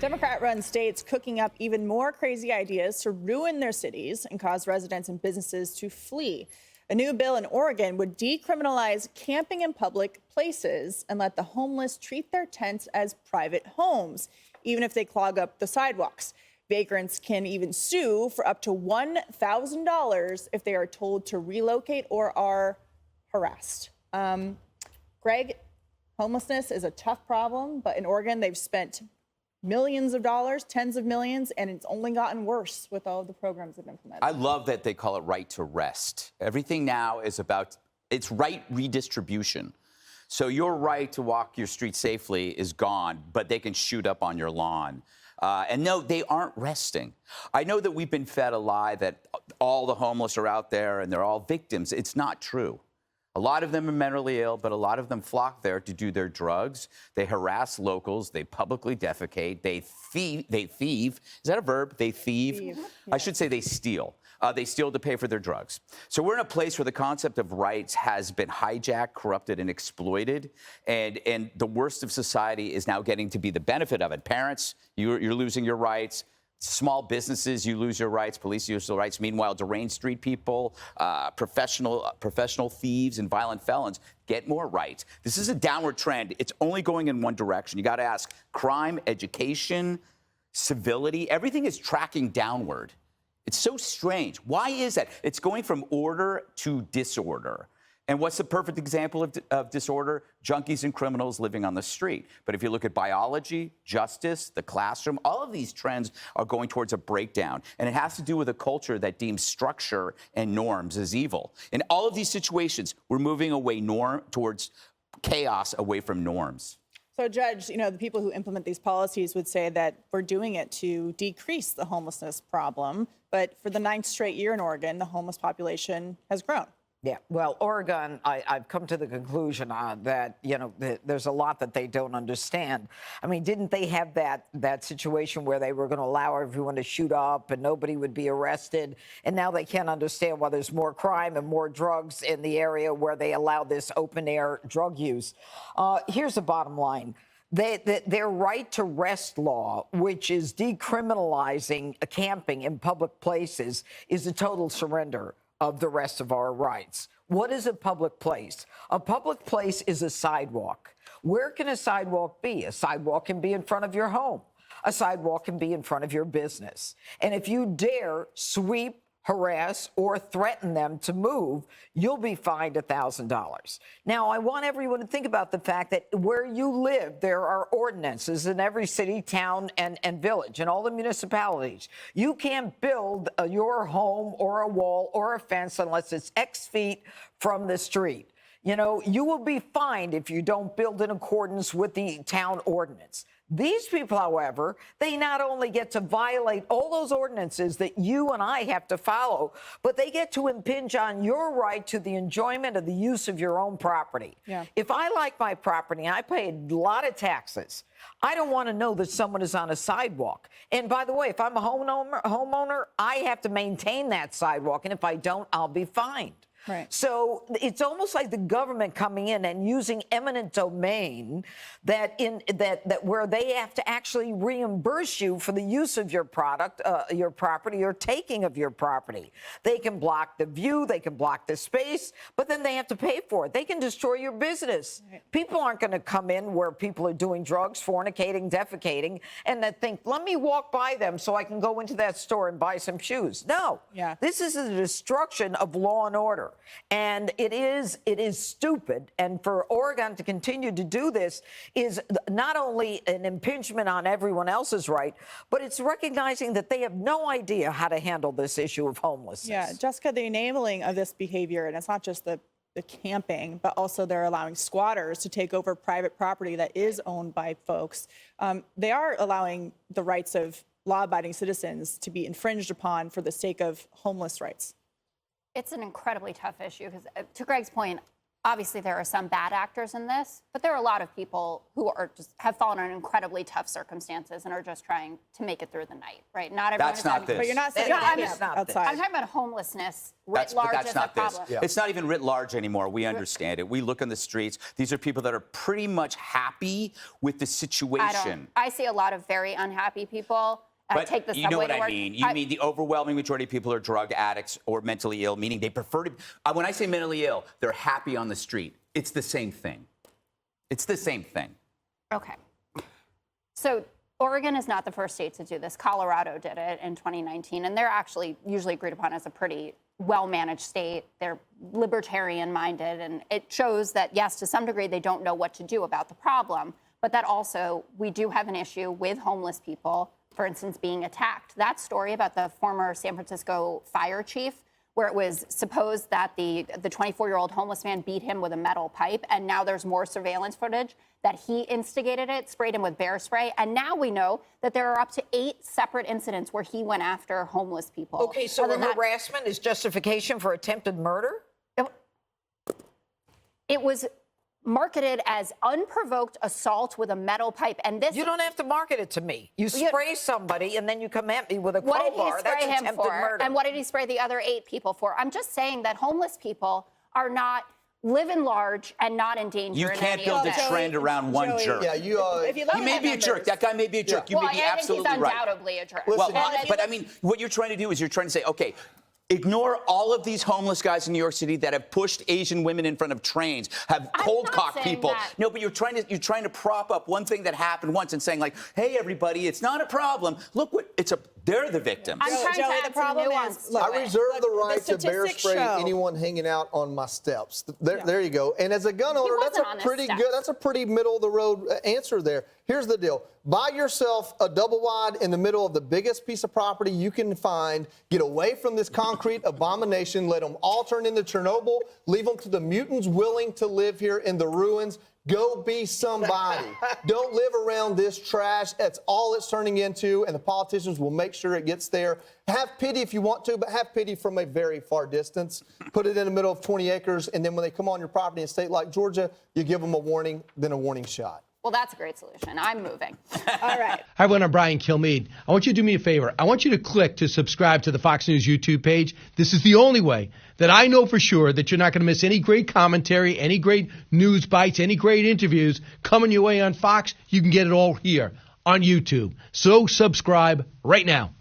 Democrat-run states cooking up even more crazy ideas to ruin their cities and cause residents and businesses to flee. A new bill in Oregon would decriminalize camping in public places and let the homeless treat their tents as private homes, even if they clog up the sidewalks. Vagrants can even sue for up to $1,000 if they are told to relocate or are harassed. Greg, homelessness is a tough problem, but in Oregon, they've spent millions of dollars, tens of millions, and it's only gotten worse with all of the programs that have been implemented. I love that they call it right to rest. Everything now is about, it's right redistribution. So your right to walk your street safely is gone, but they can shoot up on your lawn. And no, they aren't resting. I know that we've been fed a lie that all the homeless are out there and they're all victims. It's not true. A lot of them are mentally ill, but a lot of them flock there to do their drugs. They harass locals. They publicly defecate. They thieve. Is that a verb? They thieve? Yeah. I should say they steal. They steal to pay for their drugs. So we're in a place where the concept of rights has been hijacked, corrupted, and exploited. And the worst of society is now getting to be the benefit of it. Parents, you're losing your rights. Small businesses, you lose your rights. Police use their rights. Meanwhile, deranged street people, professional thieves, and violent felons get more rights. This is a downward trend. It's only going in one direction. You got to ask: crime, education, civility, everything is tracking downward. It's so strange. Why is that? It's going from order to disorder. And what's the perfect example of disorder? Junkies and criminals living on the street. But if you look at biology, justice, the classroom, all of these trends are going towards a breakdown. And it has to do with a culture that deems structure and norms as evil. In all of these situations, we're moving away towards chaos, away from norms. So, Judge, the people who implement these policies would say that we're doing it to decrease the homelessness problem. But for the 9th straight year in Oregon, the homeless population has grown. Yeah, well, Oregon, I've come to the conclusion that, there's a lot that they don't understand. I mean, didn't they have that situation where they were going to allow everyone to shoot up and nobody would be arrested? And now they can't understand why there's more crime and more drugs in the area where they allow this open-air drug use. Here's the bottom line. Their right to rest law, which is decriminalizing camping in public places, is a total surrender of the rest of our rights. What is a public place? A public place is a sidewalk. Where can a sidewalk be? A sidewalk can be in front of your home. A sidewalk can be in front of your business. And if you dare sweep, harass, or threaten them to move, you'll be fined $1,000. Now, I want everyone to think about the fact that where you live, there are ordinances in every city, town, and village, and all the municipalities. You can't build your home or a wall or a fence unless it's X feet from the street. You will be fined if you don't build in accordance with the town ordinance. These people, however, they not only get to violate all those ordinances that you and I have to follow, but they get to impinge on your right to the enjoyment of the use of your own property. Yeah. If I like my property and I pay a lot of taxes, I don't want to know that someone is on a sidewalk. And by the way, if I'm a homeowner, I have to maintain that sidewalk. And if I don't, I'll be fined. Right. So it's almost like the government coming in and using eminent domain that where they have to actually reimburse you for the use of your product, your property, or taking of your property. They can block the view, they can block the space, but then they have to pay for it. They can destroy your business. Right. People aren't going to come in where people are doing drugs, fornicating, defecating, and they think, let me walk by them so I can go into that store and buy some shoes. No. Yeah. This is a destruction of law and order. And it is stupid. And for Oregon to continue to do this is not only an impingement on everyone else's right, but it's recognizing that they have no idea how to handle this issue of homelessness. Yeah, Jessica, the enabling of this behavior, and it's not just the camping, but also they're allowing squatters to take over private property that is owned by folks. They are allowing the rights of law-abiding citizens to be infringed upon for the sake of homeless rights. It's an incredibly tough issue because, to Greg's point, obviously there are some bad actors in this, but there are a lot of people who are just have fallen on incredibly tough circumstances and are just trying to make it through the night, right? Not everyone. That's not this. But you're not setting Yeah, it it's up not outside. I'm talking about homelessness writ large That's as not a this. problem. Yeah. It's not even writ large anymore. We understand it. We look on the streets. These are people that are pretty much happy with the situation. I see a lot of very unhappy people. But Take the subway you know what to I work. mean. You mean the overwhelming majority of people are drug addicts or mentally ill, meaning they prefer to. When I say mentally ill, they're happy on the street. It's the same thing. It's the same thing. Okay. So Oregon is not the first state to do this. Colorado did it in 2019, and they're actually usually agreed upon as a pretty well-managed state. They're libertarian-minded, and it shows that, yes, to some degree, they don't know what to do about the problem, but that also we do have an issue with homeless people, for instance, being attacked. That story about the former San Francisco fire chief, where it was supposed that the 24-year-old homeless man beat him with a metal pipe, and now there's more surveillance footage that he instigated it, sprayed him with bear spray, and now we know that there are up to 8 separate incidents where he went after homeless people. Okay, so Other than that, harassment is justification for attempted murder? it was marketed as unprovoked assault with a metal pipe, and this. You don't have to market it to me. You spray somebody and then you come at me with a What did he crowbar. That's spray him attempted for? murder. And what did he spray the other 8 people for? I'm just saying that homeless people are not living large and not in danger. You in can't any build a event. trend around one Joey, jerk. Yeah, you. If you let He me may have be a jerk. numbers. That guy may be a jerk. You Well, may be I think absolutely he's right. undoubtedly a jerk. Listen, Well, And but I mean, what you're trying to do is you're trying to say, okay, ignore all of these homeless guys in New York City that have pushed Asian women in front of trains, have I'm cold not cocked saying people. that. No, but you're trying to prop up one thing that happened once and saying like, hey everybody, it's not a problem. Look what they're the victims. I'm trying Joey, to the add some problem nuance is, to look, I it. reserve the Look, right the to bear statistics spray show- anyone hanging out on my steps. There you go. And as a gun owner, that's wasn't a on his pretty steps. good, that's a pretty middle of the road answer there. Here's the deal. Buy yourself a double wide in the middle of the biggest piece of property you can find. Get away from this concrete abomination. Let them all turn into Chernobyl. Leave them to the mutants willing to live here in the ruins. Go be somebody. Don't live around this trash. That's all it's turning into, and the politicians will make sure it gets there. Have pity if you want to, but have pity from a very far distance. Put it in the middle of 20 acres, and then when they come on your property in a state like Georgia, you give them a warning, then a warning shot. Well, that's a great solution. I'm moving. All right. Hi, everyone. I'm Brian Kilmeade. I want you to do me a favor. I want you to click to subscribe to the Fox News YouTube page. This is the only way that I know for sure that you're not going to miss any great commentary, any great news bites, any great interviews coming your way on Fox. You can get it all here on YouTube. So subscribe right now.